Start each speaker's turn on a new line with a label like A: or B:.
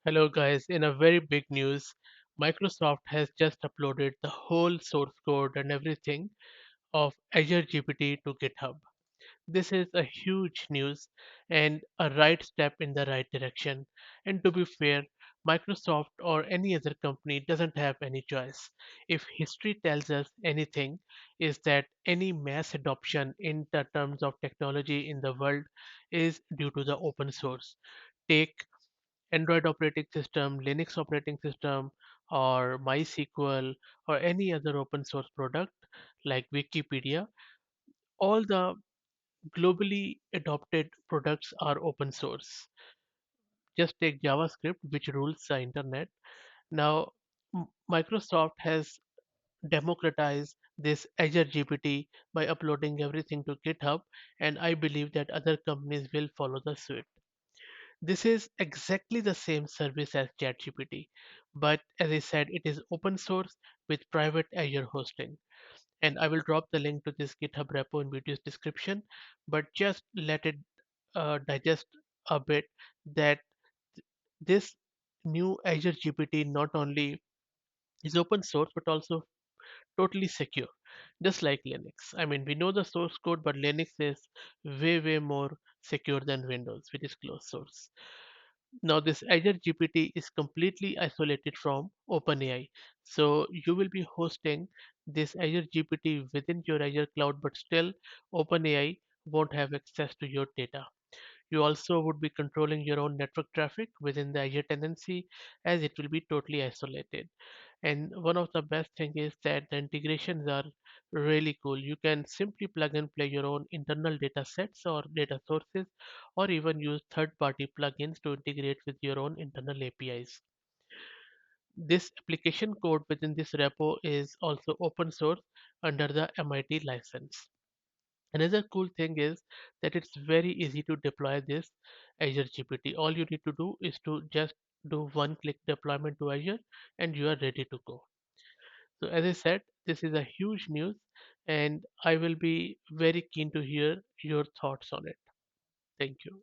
A: Hello, guys. In a very big news, Microsoft has just uploaded the whole source code and everything of Azure GPT to GitHub. This is a huge news and a right step in the right direction. And to be fair, Microsoft or any other company doesn't have any choice. If history tells us anything, is that any mass adoption in the terms of technology in the world is due to the open source. Take Android operating system, Linux operating system, or MySQL, or any other open source product like Wikipedia, all the globally adopted products are open source. Just take JavaScript, which rules the internet. Now, Microsoft has democratized this Azure GPT by uploading everything to GitHub, and I believe that other companies will follow the suit. This is exactly the same service as ChatGPT, but as I said, it is open source with private Azure hosting. And I will drop the link to this GitHub repo in video's description, but just let it digest a bit that this new Azure GPT not only is open source but also totally secure, just like Linux. I mean, we know the source code, but Linux is way more secure than Windows, which is closed source. Now, this Azure GPT is completely isolated from OpenAI. So you will be hosting this Azure GPT within your Azure cloud, but still OpenAI won't have access to your data. You also would be controlling your own network traffic within the Azure tenancy, as it will be totally isolated. And one of the best thing is that the integrations are really cool. You can simply plug and play your own internal data sets or data sources, or even use third-party plugins to integrate with your own internal APIs. This application code within this repo is also open source under the MIT license. Another cool thing is that it's very easy to deploy this Azure GPT. All you need to do is to just do one click deployment to Azure and you are ready to go. So as I said, this is a huge news and I will be very keen to hear your thoughts on it. Thank you.